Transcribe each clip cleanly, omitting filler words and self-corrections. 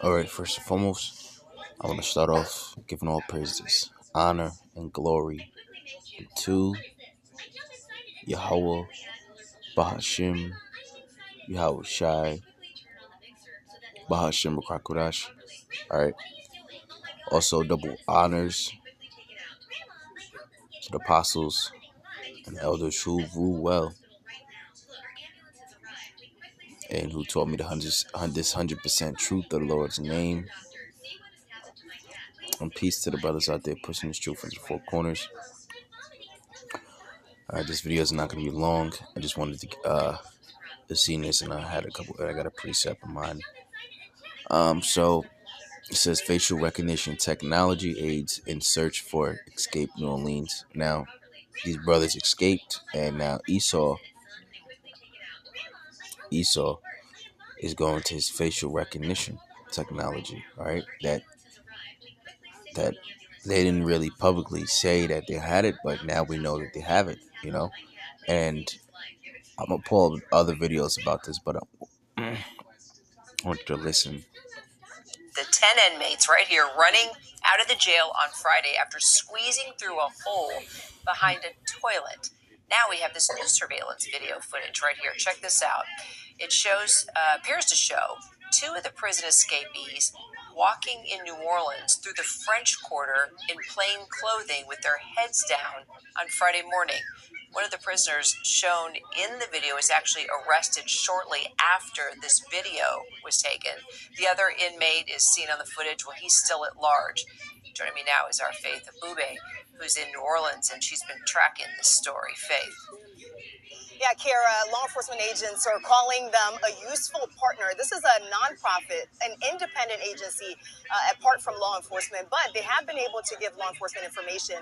Alright, first and foremost, I want to start off giving all praises, honor, and glory to Yahweh, Bahashim, Yahweh Shai, Bahashim Rakwadash. Alright, also double honors to the apostles and elders who rule well and who taught me this 100% truth of the Lord's name. And peace to the brothers out there pushing this truth into the four corners. Alright, this video is not going to be long. I just wanted to see this, and I got a precept in mind. So it says facial recognition technology aids in search for escaped New Orleans. Now, these brothers escaped, and now Esau is going to his facial recognition technology, right? That they didn't really publicly say that they had it, but now we know that they have it, And I'm gonna pull other videos about this, but I want you to listen. The 10 inmates right here running out of the jail on Friday after squeezing through a hole behind a toilet. Now we have this new surveillance video footage right here. Check this out. It appears to show two of the prison escapees walking in New Orleans through the French Quarter in plain clothing with their heads down on Friday morning. One of the prisoners shown in the video is actually arrested shortly after this video was taken. The other inmate is seen on the footage while he's still at large. Joining me now is our Faith Abube, who's in New Orleans, and she's been tracking this story. Faith. Yeah, Kara, law enforcement agents are calling them a useful partner. This is a nonprofit, an independent agency apart from law enforcement, but they have been able to give law enforcement information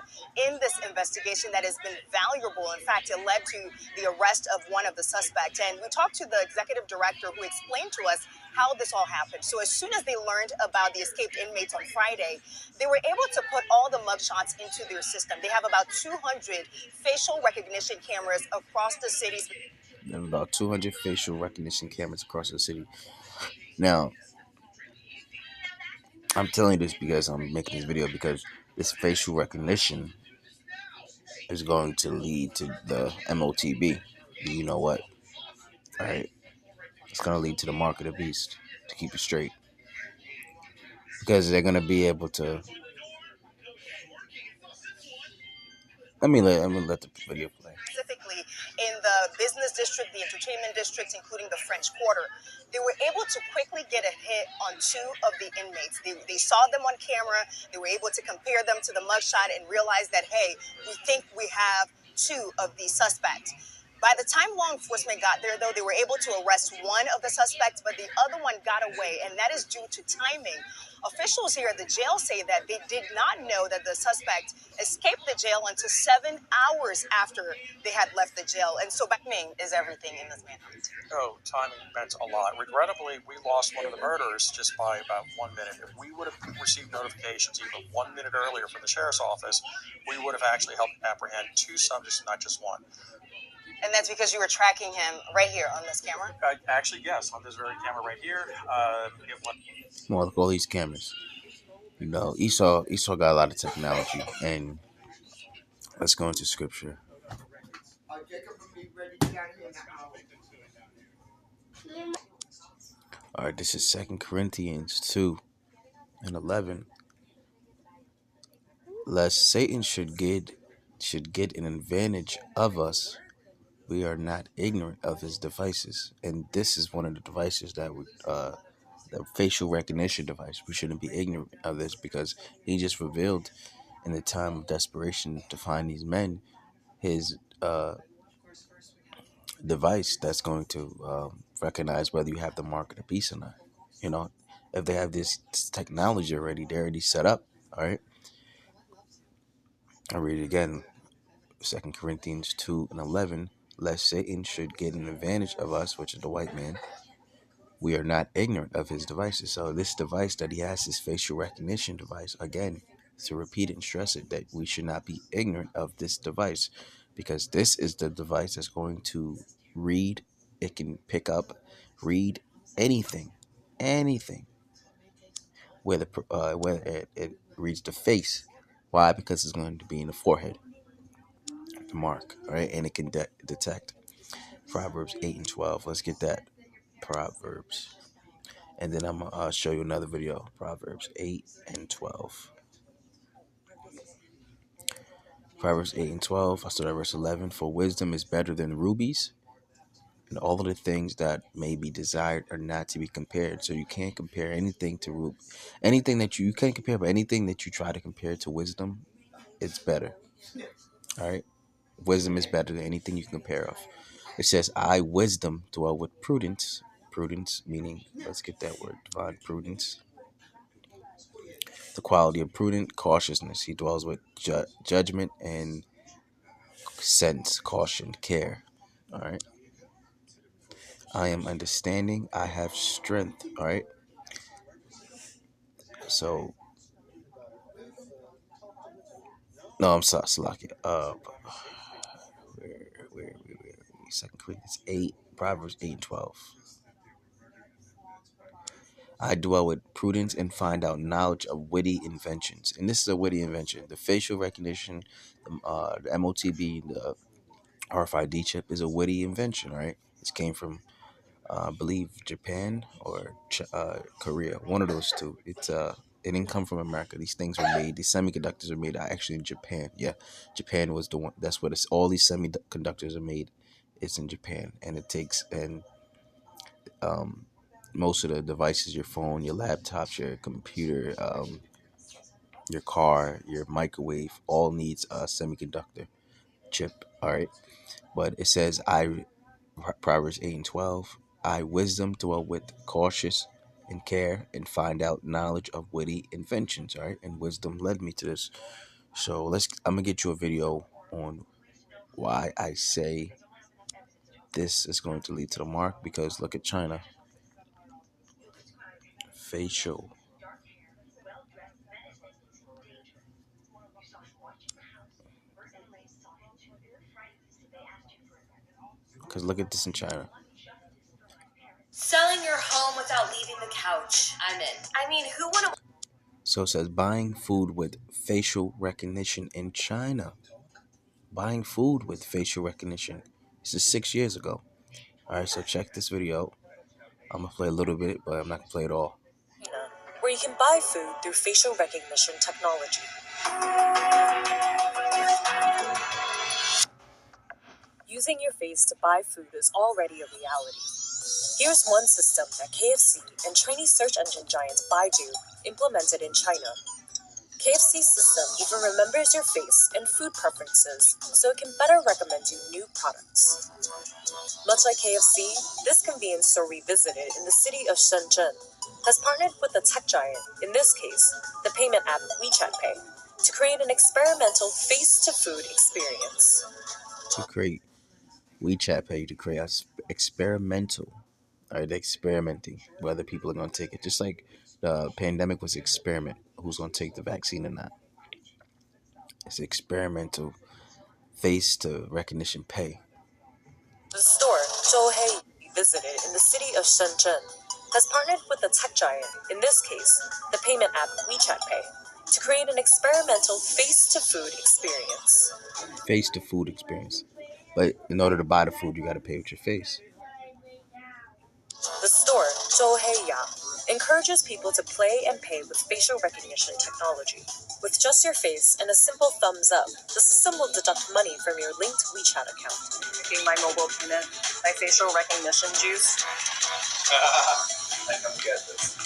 in this investigation that has been valuable. In fact, it led to the arrest of one of the suspects. And we talked to the executive director who explained to us how this all happened. So as soon as they learned about the escaped inmates on Friday, they were able to put all the mugshots into their system. They have about 200 facial recognition cameras across the city. There's about 200 facial recognition cameras across the city. Now, I'm telling you this because I'm making this video because this facial recognition is going to lead to the MOTB. You know what? All right. It's going to lead to the mark of the beast, to keep it straight. Because they're going to be able to... Let me let the video play. Specifically in the business district, the entertainment districts, including the French Quarter, they were able to quickly get a hit on two of the inmates. They saw them on camera. They were able to compare them to the mugshot and realize that, hey, we think we have two of these suspects. By the time law enforcement got there, though, they were able to arrest one of the suspects, but the other one got away, and that is due to timing. Officials here at the jail say that they did not know that the suspect escaped the jail until 7 hours after they had left the jail. And so timing is everything in this manhunt. Oh, timing meant a lot. Regrettably, we lost one of the murderers just by about 1 minute. If we would have received notifications even 1 minute earlier from the sheriff's office, we would have actually helped apprehend two subjects, not just one. And that's because you were tracking him right here on this camera? Actually, yes, on this very camera right here. Well, look at all these cameras. Esau got a lot of technology, and let's go into scripture. All right, this is 2 Corinthians 2:11. Lest Satan should get an advantage of us, we are not ignorant of his devices. And this is one of the devices that the facial recognition device. We shouldn't be ignorant of this because he just revealed in the time of desperation to find these men his device that's going to recognize whether you have the mark of the beast or not. If they have this technology already, they're already set up. All right. I'll read it again. 2 Corinthians 2:11. Lest Satan should get an advantage of us, which is the white man, we are not ignorant of his devices. So this device that he has, this facial recognition device, again, to repeat it and stress it, that we should not be ignorant of this device, because this is the device that's going to read It can pick up, read anything, anything. Where it reads the face. Why? Because it's going to be in the forehead, the mark, right? And it can detect. Proverbs 8 and 12. Let's get that. Proverbs. And then I'm going to show you another video. Proverbs 8 and 12. Proverbs 8 and 12. I start at verse 11. For wisdom is better than rubies, and all of the things that may be desired are not to be compared. So you can't compare anything to anything that you can't compare, but anything that you try to compare to wisdom, it's better. All right, wisdom is better than anything you can compare of. It says, "I wisdom dwell with prudence." Prudence meaning, let's get that word, divine prudence. The quality of prudent cautiousness. He dwells with judgment and sense, caution, care. All right. I am understanding. I have strength. All right. So no, I'm sorry, Salaki. Where, 2 Corinthians 8, Proverbs 8 and 12. I dwell with prudence and find out knowledge of witty inventions. And this is a witty invention. The facial recognition, the MOTB, the RFID chip is a witty invention, right? It came from, I believe, Japan or Korea, one of those two. It didn't come from America. These things were made. These semiconductors are made actually in Japan. Yeah, Japan was the one. That's what all these semiconductors are made. It's in Japan, and it takes um, most of the devices, your phone, your laptops, your computer, your car, your microwave, all needs a semiconductor chip. All right, but it says Proverbs 8 and 12. I wisdom dwell with cautious and care and find out knowledge of witty inventions. All right, and wisdom led me to this. So I'm gonna get you a video on why I say this is going to lead to the mark, because look at China. Facial. Because look at this in China. Selling your home without leaving the couch. I'm in. I mean, who wouldn't? So it says buying food with facial recognition in China. Buying food with facial recognition. This is 6 years ago. All right, so check this video. I'm gonna play a little bit, but I'm not gonna play it all. Where you can buy food through facial recognition technology. Using your face to buy food is already a reality. Here's one system that KFC and Chinese search engine giant Baidu implemented in China. KFC's system even remembers your face and food preferences, so it can better recommend you new products. Much like KFC, this convenience store we visited in the city of Shenzhen has partnered with a tech giant, in this case, the payment app WeChat Pay, to create an experimental face-to-food experience. To create WeChat Pay, to create experimental. All right, they're experimenting whether people are gonna take it. Just like the pandemic was an experiment. Who's gonna take the vaccine or not? It's experimental face to recognition pay. The store Zhouhei we visited in the city of Shenzhen has partnered with a tech giant, in this case, the payment app WeChat Pay, to create an experimental face-to-food experience. Face to food experience. But in order to buy the food, you gotta pay with your face. The store Zhouhei encourages people to play and pay with facial recognition technology. With just your face and a simple thumbs up, the system will deduct money from your linked WeChat account. Being my mobile payment, my facial recognition juice. I don't get this.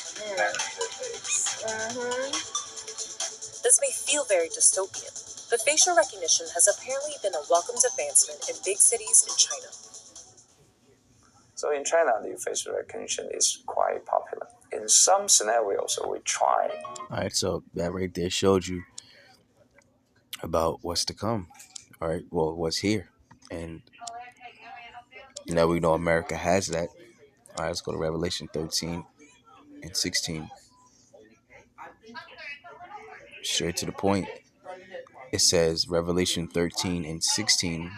This may feel very dystopian, but facial recognition has apparently been a welcomed advancement in big cities in China. So in China, the facial recognition is quite popular. In some scenarios, we try. All right, so that right there showed you about what's to come. All right, well, what's here, and now we know America has that. All right, let's go to Revelation 13 and 16. Straight to the point. It says, Revelation 13 and 16.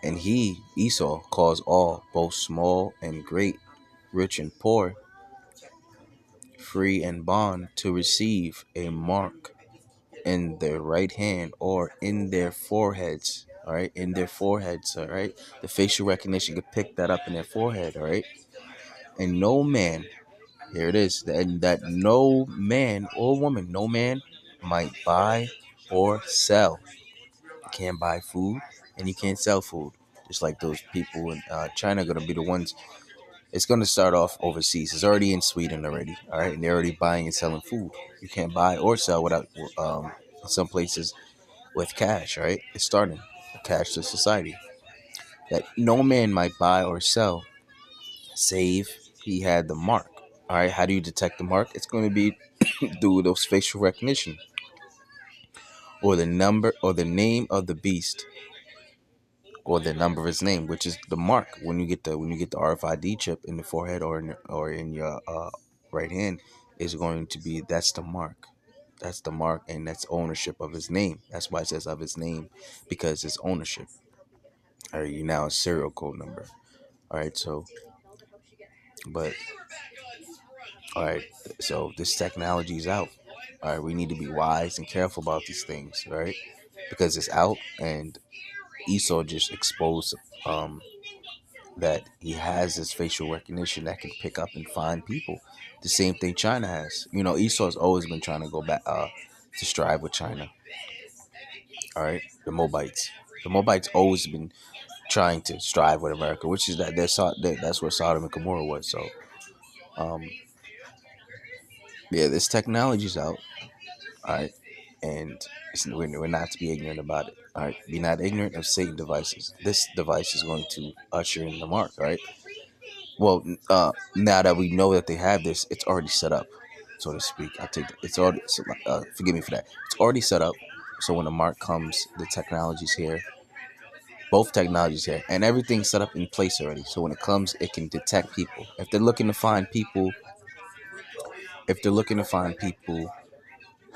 And he, Esau, caused all, both small and great, rich and poor, free and bond, to receive a mark in their right hand or in their foreheads. All right, in their foreheads. All right, the facial recognition could pick that up in their forehead. All right, and no man, here it is, that no man or woman, no man might buy or sell. You can't buy food and you can't sell food. Just like those people in China are going to be the ones. It's going to start off overseas. It's already in Sweden already. All right, and they're already buying and selling food. You can't buy or sell without in some places with cash. Right, it's starting a cashless society that no man might buy or sell save he had the mark. All right, how do you detect the mark? It's going to be through those facial recognition or the number or the name of the beast or the number of his name, which is the mark. When you get the RFID chip in the forehead or in your right hand, is going to be, that's the mark. That's the mark, and that's ownership of his name. That's why it says of his name, because it's ownership. All right, you now a serial code number. All right, so but all right, so this technology is out. All right, we need to be wise and careful about these things, right? Because it's out, and Esau just exposed that he has this facial recognition that can pick up and find people. The same thing China has. Esau's always been trying to go back to strive with China. All right, the Moabites. The Moabites always been trying to strive with America, which is that's where Sodom and Gomorrah was. So, um, yeah, this technology's out. All right, and we're not to be ignorant about it. All right, be not ignorant of Satan devices. This device is going to usher in the mark. All right. Well, now that we know that they have this, it's already set up, so to speak. I take it's already. Forgive me for that. It's already set up. So when the mark comes, the technology's here. Both technologies here, and everything's set up in place already. So when it comes, it can detect people. If they're looking to find people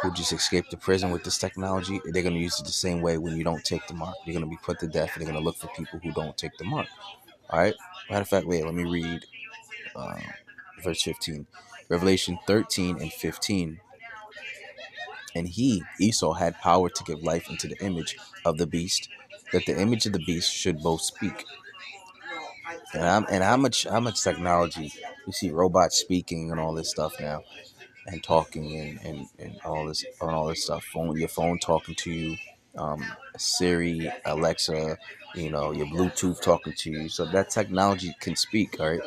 who just escaped the prison with this technology, they're going to use it the same way when you don't take the mark. You're going to be put to death, and they're going to look for people who don't take the mark. All right. Matter of fact, wait, let me read verse 15. Revelation 13 and 15. And he, Esau, had power to give life unto the image of the beast, that the image of the beast should both speak. And how much technology, you see robots speaking and all this stuff now, and talking and all this stuff. Your phone talking to you, Siri, Alexa, your Bluetooth talking to you. So that technology can speak, all right,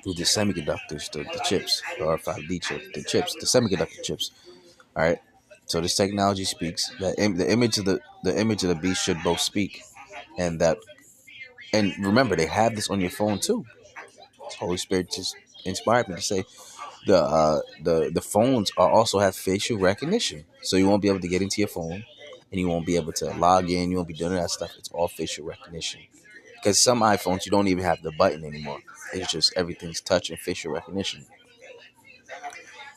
through the semiconductors, the chips, the RFID chips, the semiconductor chips. All right. So this technology speaks that the image of the beast should both speak, and that, and remember, they have this on your phone too. Holy Spirit just inspired me to say the phones are also have facial recognition, so you won't be able to get into your phone, and you won't be able to log in. You won't be doing that stuff. It's all facial recognition. Because some iPhones you don't even have the button anymore. It's just everything's touch and facial recognition.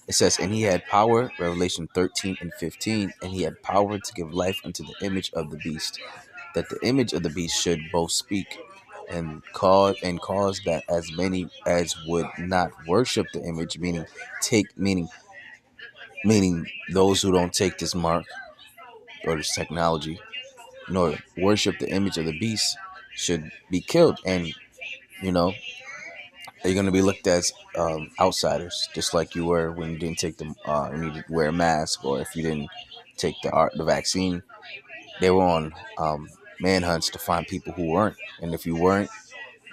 It says, and he had power, Revelation 13 and 15, and he had power to give life unto the image of the beast, that the image of the beast should both speak and cause that as many as would not worship the image, meaning those who don't take this mark or this technology, nor worship the image of the beast, should be killed. And you know you're going to be looked at as outsiders, just like you were when you didn't take you need to wear a mask, or if you didn't take the vaccine. They were on manhunts to find people who weren't, and if you weren't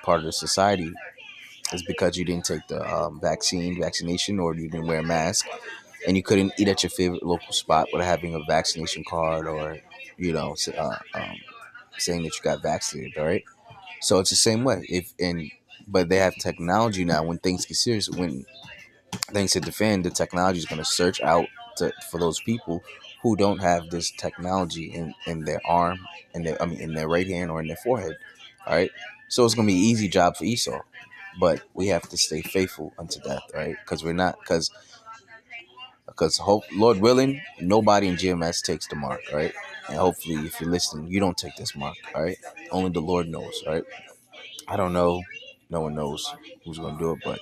part of the society, it's because you didn't take the vaccination, or you didn't wear a mask, and you couldn't eat at your favorite local spot without having a vaccination card, or saying that you got vaccinated. All right, so it's the same way. But they have technology now. When things get serious, when things hit the fan, the technology is going to search out for those people who don't have this technology in their arm, in their right hand or in their forehead. All right, so it's going to be an easy job for Esau, but we have to stay faithful unto death, right? Because hope, Lord willing, nobody in GMS takes the mark, right? And hopefully, if you're listening, you don't take this mark. All right. Only the Lord knows. All right. I don't know. No one knows who's going to do it, but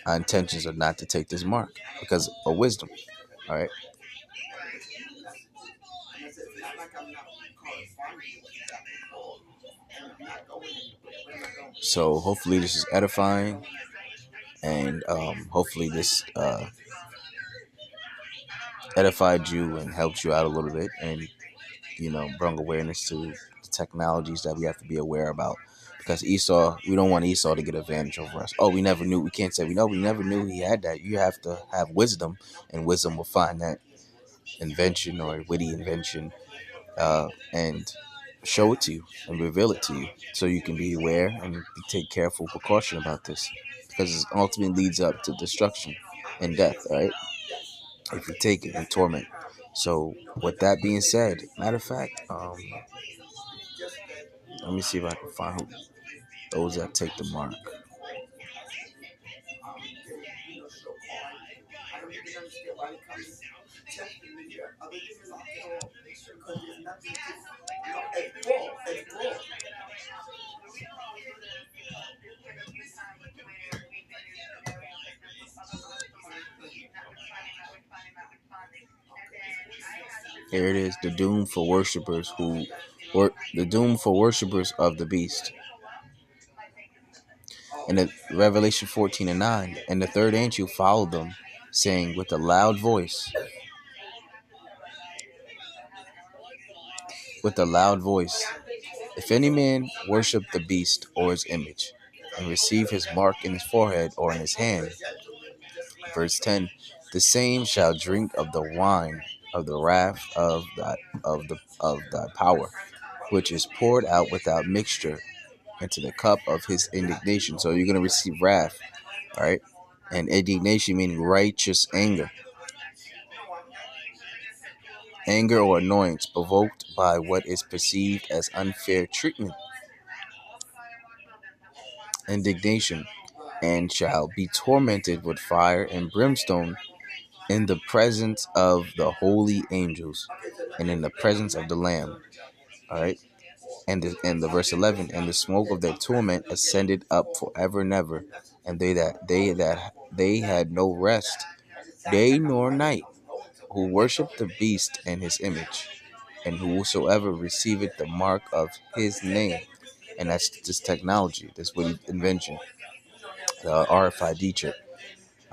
our intentions are not to take this mark because of wisdom. All right. So hopefully this is edifying, and hopefully this edified you and helped you out a little bit, and bring awareness to the technologies that we have to be aware about. Because Esau, we don't want Esau to get advantage over us. Oh, we never knew. We can't say we know. We never knew he had that. You have to have wisdom, and wisdom will find that invention or witty invention, and show it to you and reveal it to you, so you can be aware and take careful precaution about this, because it ultimately leads up to destruction and death. All right, if you take it in torment. So, with that being said, matter of fact, let me see if I can find those that take the mark. Here it is, the doom for worshipers or the doom for worshipers of the beast. And in Revelation 14:9, and the third angel followed them, saying with a loud voice, if any man worship the beast or his image, and receive his mark in his forehead or in his hand, verse 10, the same shall drink of the wine of the wrath of thy power, which is poured out without mixture into the cup of his indignation. So you're going to receive wrath, all right? And indignation meaning righteous anger. Anger or annoyance provoked by what is perceived as unfair treatment. Indignation, and shall be tormented with fire and brimstone in the presence of the holy angels and in the presence of the Lamb. All right. And the verse 11, and the smoke of their torment ascended up forever and ever, and they had no rest day nor night, who worship the beast and his image, and whosoever receiveth the mark of his name. And that's this technology, this witty invention, the RFID chip.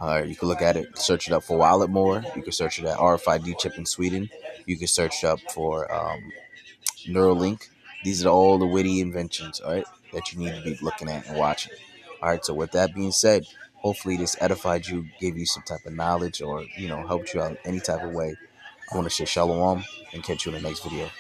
You can look at it, search it up for wallet more. You can search it at RFID chip in Sweden. You can search it up for Neuralink. These are all the witty inventions, all right, that you need to be looking at and watching. All right, so with that being said, hopefully this edified you, gave you some type of knowledge, or helped you out in any type of way. I want to say shalom and catch you in the next video.